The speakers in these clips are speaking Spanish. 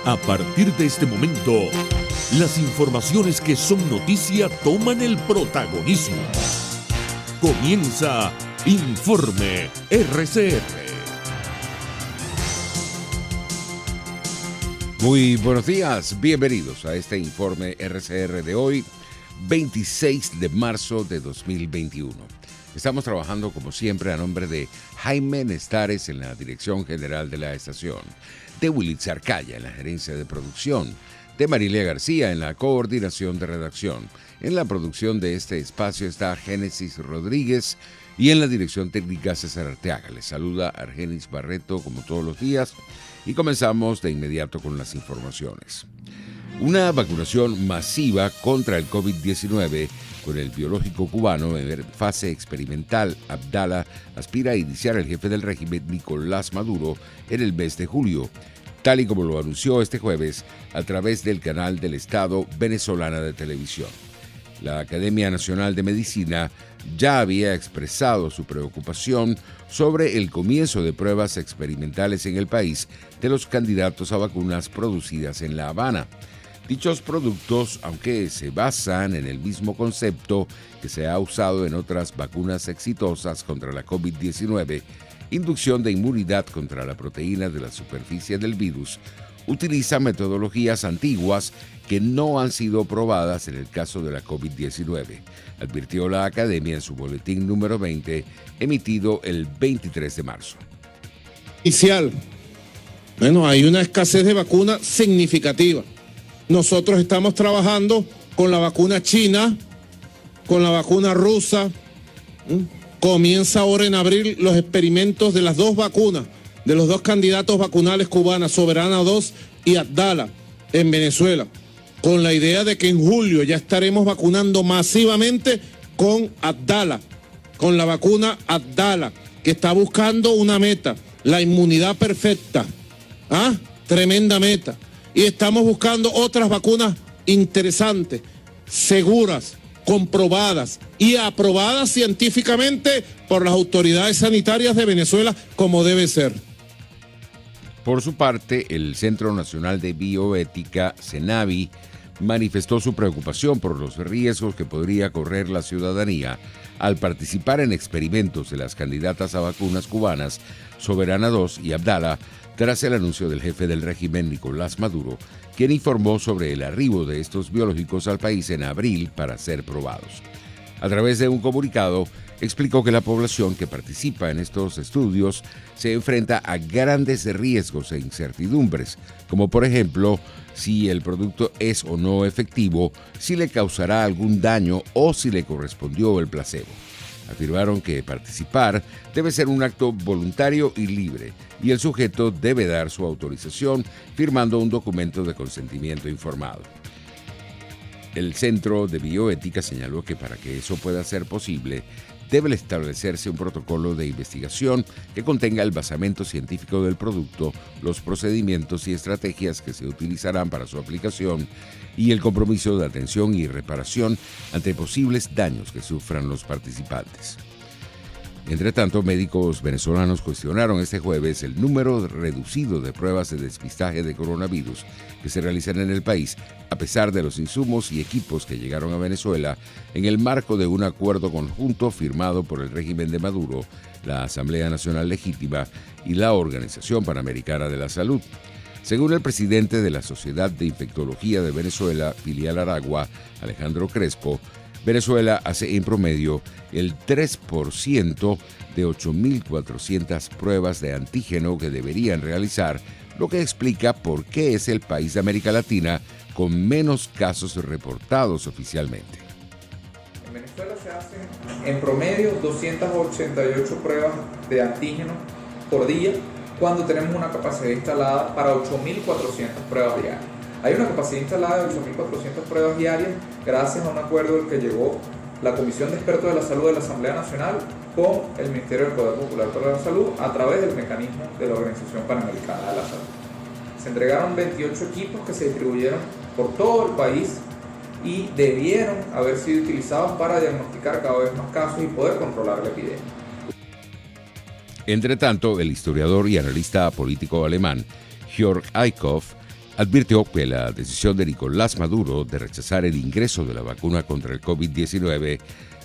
A partir de este momento, las informaciones que son noticia toman el protagonismo. Comienza Informe RCR. Muy buenos días, bienvenidos a este Informe RCR de hoy, 26 de marzo de 2021. Estamos trabajando como siempre a nombre de Jaime Nestares en la dirección general de la estación, de Willy Arcaya en la gerencia de producción, de Marilia García en la coordinación de redacción. En la producción de este espacio está Génesis Rodríguez y en la dirección técnica César Arteaga. Les saluda Argenis Barreto como todos los días y comenzamos de inmediato con las informaciones. Una vacunación masiva contra el COVID-19 con el biológico cubano en fase experimental Abdala aspira a iniciar el jefe del régimen Nicolás Maduro en el mes de julio, tal y como lo anunció este jueves a través del canal del Estado Venezolana de Televisión. La Academia Nacional de Medicina ya había expresado su preocupación sobre el comienzo de pruebas experimentales en el país de los candidatos a vacunas producidas en La Habana. Dichos productos, aunque se basan en el mismo concepto que se ha usado en otras vacunas exitosas contra la COVID-19, inducción de inmunidad contra la proteína de la superficie del virus, utilizan metodologías antiguas que no han sido probadas en el caso de la COVID-19, advirtió la Academia en su boletín número 20, emitido el 23 de marzo. Hay una escasez de vacunas significativa. Nosotros estamos trabajando con la vacuna china, con la vacuna rusa. Comienza ahora en abril los experimentos de las dos vacunas, de los dos candidatos vacunales cubanas, Soberana 2 y Abdala, en Venezuela, con la idea de que en julio ya estaremos vacunando masivamente con Abdala, con la vacuna Abdala, que está buscando una meta, la inmunidad perfecta. Tremenda meta. Y estamos buscando otras vacunas interesantes, seguras, comprobadas y aprobadas científicamente por las autoridades sanitarias de Venezuela como debe ser. Por su parte, el Centro Nacional de Bioética, CENAVI, manifestó su preocupación por los riesgos que podría correr la ciudadanía al participar en experimentos de las candidatas a vacunas cubanas Soberana 2 y Abdala, tras el anuncio del jefe del régimen Nicolás Maduro, quien informó sobre el arribo de estos biológicos al país en abril para ser probados. A través de un comunicado, explicó que la población que participa en estos estudios se enfrenta a grandes riesgos e incertidumbres, como por ejemplo, si el producto es o no efectivo, si le causará algún daño o si le correspondió el placebo. Afirmaron que participar debe ser un acto voluntario y libre, y el sujeto debe dar su autorización firmando un documento de consentimiento informado. El Centro de Bioética señaló que para que eso pueda ser posible, debe establecerse un protocolo de investigación que contenga el basamento científico del producto, los procedimientos y estrategias que se utilizarán para su aplicación y el compromiso de atención y reparación ante posibles daños que sufran los participantes. Entre tanto, médicos venezolanos cuestionaron este jueves el número reducido de pruebas de despistaje de coronavirus que se realizan en el país, a pesar de los insumos y equipos que llegaron a Venezuela en el marco de un acuerdo conjunto firmado por el régimen de Maduro, la Asamblea Nacional Legítima y la Organización Panamericana de la Salud. Según el presidente de la Sociedad de Infectología de Venezuela, filial Aragua, Alejandro Crespo, Venezuela hace en promedio el 3% de 8.400 pruebas de antígeno que deberían realizar, lo que explica por qué es el país de América Latina con menos casos reportados oficialmente. En Venezuela se hacen en promedio 288 pruebas de antígeno por día, cuando tenemos una capacidad instalada para 8.400 pruebas diarias. Hay una capacidad instalada de 8.400 pruebas diarias gracias a un acuerdo al que llegó la Comisión de Expertos de la Salud de la Asamblea Nacional con el Ministerio del Poder Popular para la Salud a través del mecanismo de la Organización Panamericana de la Salud. Se entregaron 28 equipos que se distribuyeron por todo el país y debieron haber sido utilizados para diagnosticar cada vez más casos y poder controlar la epidemia. Entre tanto, el historiador y analista político alemán Jörg Eickhoff advirtió que la decisión de Nicolás Maduro de rechazar el ingreso de la vacuna contra el COVID-19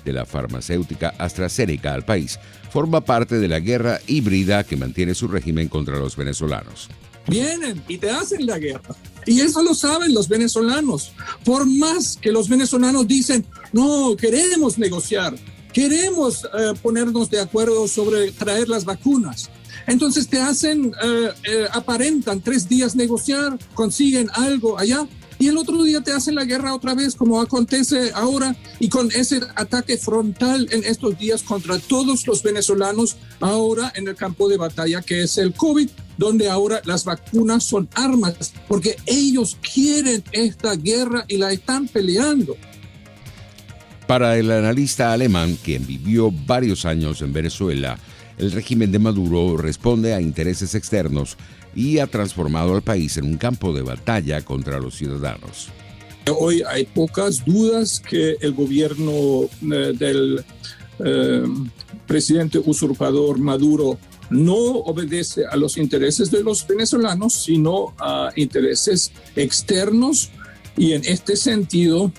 de la farmacéutica AstraZeneca al país forma parte de la guerra híbrida que mantiene su régimen contra los venezolanos. Vienen y te hacen la guerra. Y eso lo saben los venezolanos. Por más que los venezolanos dicen, no, queremos negociar, queremos ponernos de acuerdo sobre traer las vacunas. Entonces te hacen, aparentan 3 días negociar, consiguen algo allá y el otro día te hacen la guerra otra vez, como acontece ahora, y con ese ataque frontal en estos días contra todos los venezolanos ahora en el campo de batalla que es el COVID, donde ahora las vacunas son armas, porque ellos quieren esta guerra y la están peleando. Para el analista alemán, quien vivió varios años en Venezuela, el régimen de Maduro responde a intereses externos y ha transformado al país en un campo de batalla contra los ciudadanos. Hoy hay pocas dudas que el gobierno del presidente usurpador Maduro no obedece a los intereses de los venezolanos, sino a intereses externos. Y en este sentido,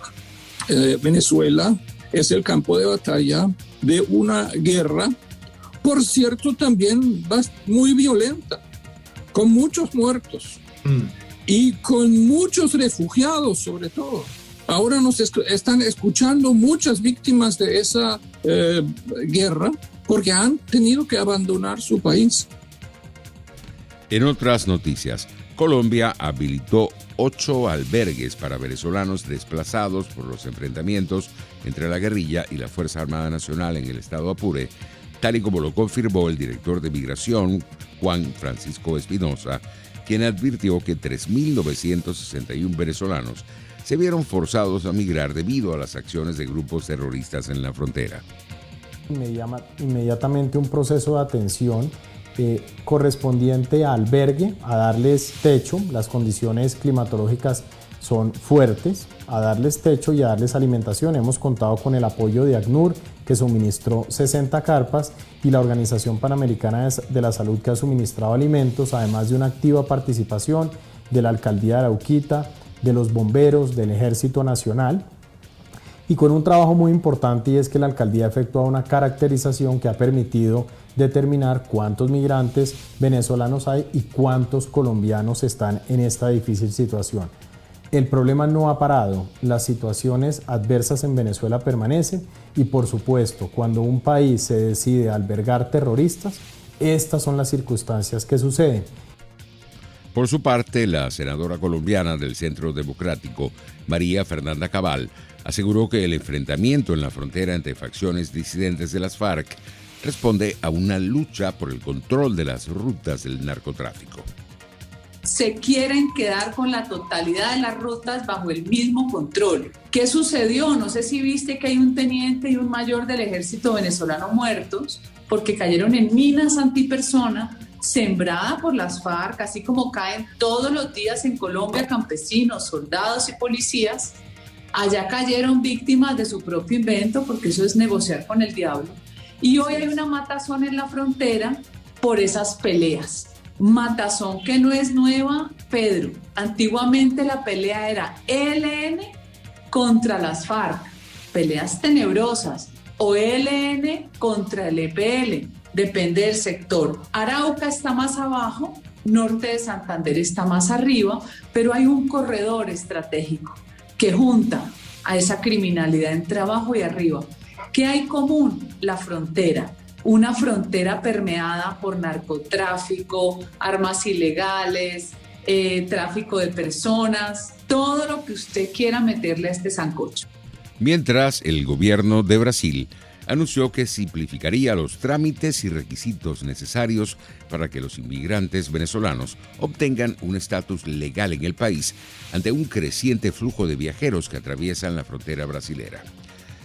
Venezuela es el campo de batalla de una guerra, por cierto, también muy violenta, con muchos muertos y con muchos refugiados sobre todo. Ahora nos están escuchando muchas víctimas de esa guerra porque han tenido que abandonar su país. En otras noticias, Colombia habilitó 8 albergues para venezolanos desplazados por los enfrentamientos entre la guerrilla y la Fuerza Armada Nacional en el estado Apure, tal y como lo confirmó el director de Migración, Juan Francisco Espinosa, quien advirtió que 3.961 venezolanos se vieron forzados a migrar debido a las acciones de grupos terroristas en la frontera. Inmediatamente un proceso de atención correspondiente a albergue, a darles techo, las condiciones climatológicas son fuertes, a darles techo y a darles alimentación. Hemos contado con el apoyo de ACNUR, que suministró 60 carpas, y la Organización Panamericana de la Salud, que ha suministrado alimentos, además de una activa participación de la Alcaldía de Arauquita, de los bomberos, del Ejército Nacional, y con un trabajo muy importante, y es que la Alcaldía ha efectuado una caracterización que ha permitido determinar cuántos migrantes venezolanos hay y cuántos colombianos están en esta difícil situación. El problema no ha parado, las situaciones adversas en Venezuela permanecen y, por supuesto, cuando un país se decide a albergar terroristas, estas son las circunstancias que suceden. Por su parte, la senadora colombiana del Centro Democrático, María Fernanda Cabal, aseguró que el enfrentamiento en la frontera entre facciones disidentes de las FARC responde a una lucha por el control de las rutas del narcotráfico. Se quieren quedar con la totalidad de las rutas bajo el mismo control. ¿Qué sucedió? No sé si viste que hay un teniente y un mayor del ejército venezolano muertos porque cayeron en minas antipersona sembrada por las FARC, así como caen todos los días en Colombia campesinos, soldados y policías. Allá cayeron víctimas de su propio invento, porque eso es negociar con el diablo. Y hoy hay una matazón en la frontera por esas peleas. Matazón que no es nueva, Pedro. Antiguamente la pelea era ELN contra las FARC, peleas tenebrosas, o ELN contra el EPL, depende del sector. Arauca está más abajo, norte de Santander está más arriba, pero hay un corredor estratégico que junta a esa criminalidad entre abajo y arriba. ¿Qué hay común? La frontera. Una frontera permeada por narcotráfico, armas ilegales, tráfico de personas, todo lo que usted quiera meterle a este sancocho. Mientras, el gobierno de Brasil anunció que simplificaría los trámites y requisitos necesarios para que los inmigrantes venezolanos obtengan un estatus legal en el país ante un creciente flujo de viajeros que atraviesan la frontera brasilera.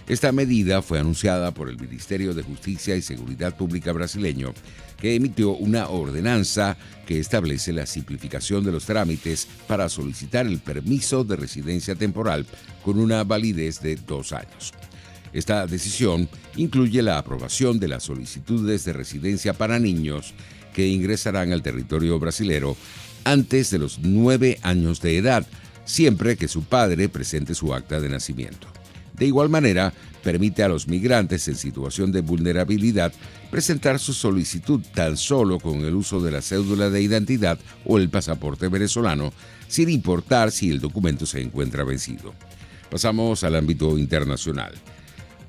Esta medida fue anunciada por el Ministerio de Justicia y Seguridad Pública brasileño, que emitió una ordenanza que establece la simplificación de los trámites para solicitar el permiso de residencia temporal con una validez de 2 años. Esta decisión incluye la aprobación de las solicitudes de residencia para niños que ingresarán al territorio brasilero antes de los 9 años de edad, siempre que su padre presente su acta de nacimiento. De igual manera, permite a los migrantes en situación de vulnerabilidad presentar su solicitud tan solo con el uso de la cédula de identidad o el pasaporte venezolano, sin importar si el documento se encuentra vencido. Pasamos al ámbito internacional.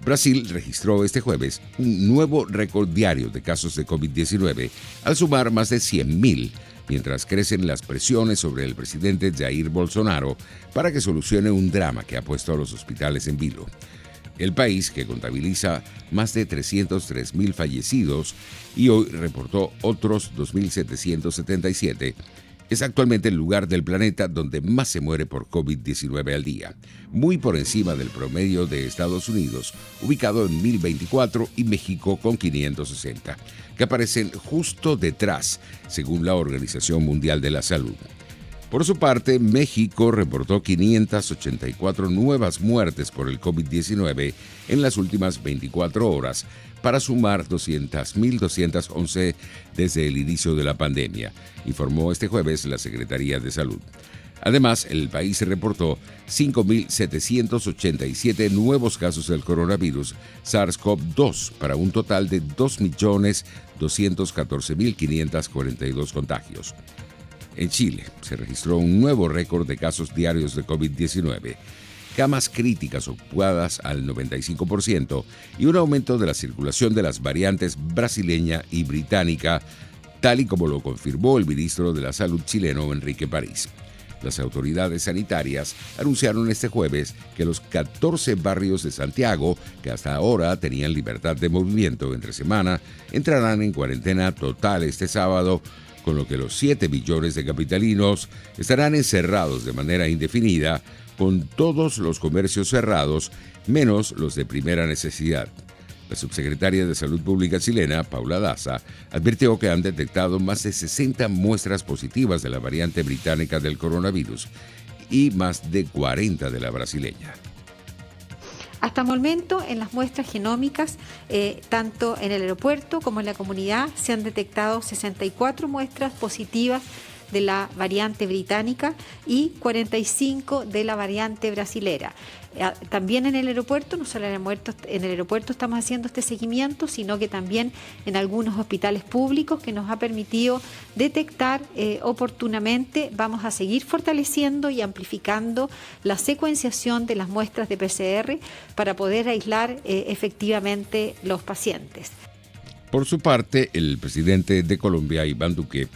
Brasil registró este jueves un nuevo récord diario de casos de COVID-19 al sumar más de 100.000, mientras crecen las presiones sobre el presidente Jair Bolsonaro para que solucione un drama que ha puesto a los hospitales en vilo. El país, que contabiliza más de 303.000 fallecidos y hoy reportó otros 2.777, es actualmente el lugar del planeta donde más se muere por COVID-19 al día, muy por encima del promedio de Estados Unidos, ubicado en 1.024, y México con 560, que aparecen justo detrás, según la Organización Mundial de la Salud. Por su parte, México reportó 584 nuevas muertes por el COVID-19 en las últimas 24 horas, para sumar 200.211 desde el inicio de la pandemia, informó este jueves la Secretaría de Salud. Además, el país reportó 5.787 nuevos casos del coronavirus SARS-CoV-2 para un total de 2.214.542 contagios. En Chile se registró un nuevo récord de casos diarios de COVID-19, camas críticas ocupadas al 95% y un aumento de la circulación de las variantes brasileña y británica, tal y como lo confirmó el ministro de la Salud chileno, Enrique París. Las autoridades sanitarias anunciaron este jueves que los 14 barrios de Santiago, que hasta ahora tenían libertad de movimiento entre semana, entrarán en cuarentena total este sábado, con lo que los 7 millones de capitalinos estarán encerrados de manera indefinida, con todos los comercios cerrados, menos los de primera necesidad. La subsecretaria de Salud Pública chilena, Paula Daza, advirtió que han detectado más de 60 muestras positivas de la variante británica del coronavirus y más de 40 de la brasileña. Hasta el momento, en las muestras genómicas, tanto en el aeropuerto como en la comunidad, se han detectado 64 muestras positivas de la variante británica y 45 de la variante brasilera. También en el aeropuerto, no solo en el aeropuerto estamos haciendo este seguimiento, sino que también en algunos hospitales públicos, que nos ha permitido detectar oportunamente. Vamos a seguir fortaleciendo y amplificando la secuenciación de las muestras de PCR para poder aislar efectivamente los pacientes. Por su parte, el presidente de Colombia, Iván Duque,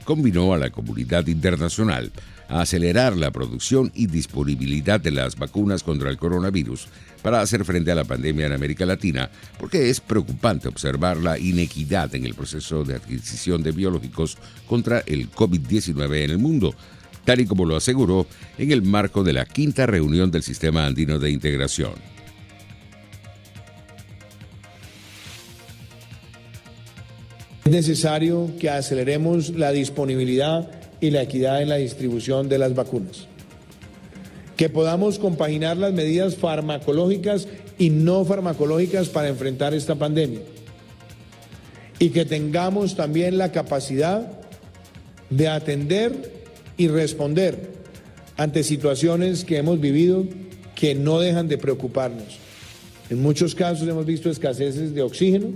convinó a la comunidad internacional a acelerar la producción y disponibilidad de las vacunas contra el coronavirus para hacer frente a la pandemia en América Latina, porque es preocupante observar la inequidad en el proceso de adquisición de biológicos contra el COVID-19 en el mundo, tal y como lo aseguró en el marco de la 5ª reunión del Sistema Andino de Integración. Es necesario que aceleremos la disponibilidad y la equidad en la distribución de las vacunas. Que podamos compaginar las medidas farmacológicas y no farmacológicas para enfrentar esta pandemia. Y que tengamos también la capacidad de atender y responder ante situaciones que hemos vivido que no dejan de preocuparnos. En muchos casos hemos visto escaseces de oxígeno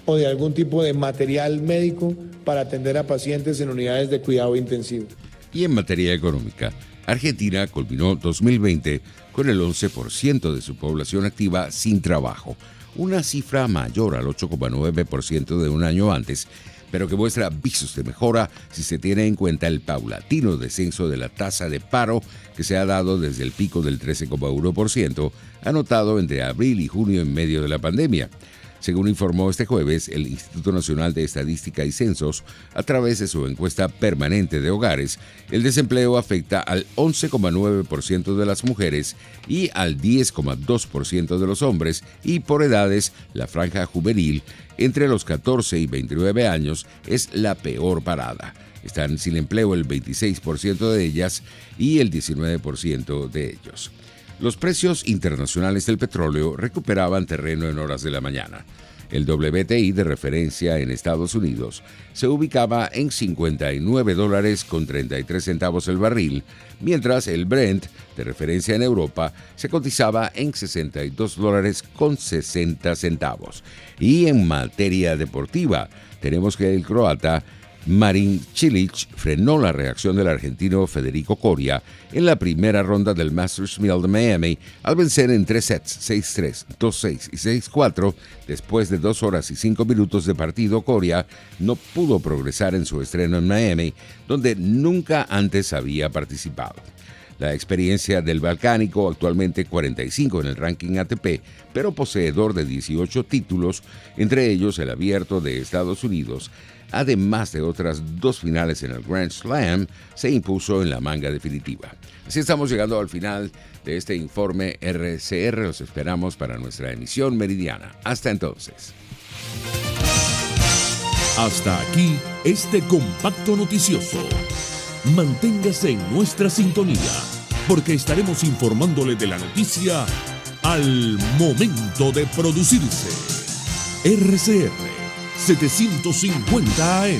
o de algún tipo de material médico para atender a pacientes en unidades de cuidado intensivo. Y en materia económica, Argentina culminó 2020 con el 11% de su población activa sin trabajo, una cifra mayor al 8,9% de un año antes, pero que muestra visos de mejora si se tiene en cuenta el paulatino descenso de la tasa de paro que se ha dado desde el pico del 13,1% anotado entre abril y junio en medio de la pandemia. Según informó este jueves el Instituto Nacional de Estadística y Censos, a través de su encuesta permanente de hogares, el desempleo afecta al 11,9% de las mujeres y al 10,2% de los hombres, y por edades, la franja juvenil entre los 14 y 29 años es la peor parada. Están sin empleo el 26% de ellas y el 19% de ellos. Los precios internacionales del petróleo recuperaban terreno en horas de la mañana. El WTI de referencia en Estados Unidos se ubicaba en $59.33 el barril, mientras el Brent de referencia en Europa se cotizaba en $62.60. Y en materia deportiva, tenemos que el croata Marin Cilic frenó la reacción del argentino Federico Coria en la primera ronda del Masters 1000 de Miami al vencer en 3 sets, 6-3, 2-6 y 6-4. Después de 2 horas y 5 minutos de partido, Coria no pudo progresar en su estreno en Miami, donde nunca antes había participado. La experiencia del balcánico, actualmente 45 en el ranking ATP, pero poseedor de 18 títulos, entre ellos el Abierto de Estados Unidos, además de otras 2 finales en el Grand Slam, se impuso en la manga definitiva. Así estamos llegando al final de este informe RCR. Los esperamos para nuestra emisión meridiana. Hasta entonces. Hasta aquí este compacto noticioso. Manténgase en nuestra sintonía, porque estaremos informándole de la noticia al momento de producirse. RCR 750 AM.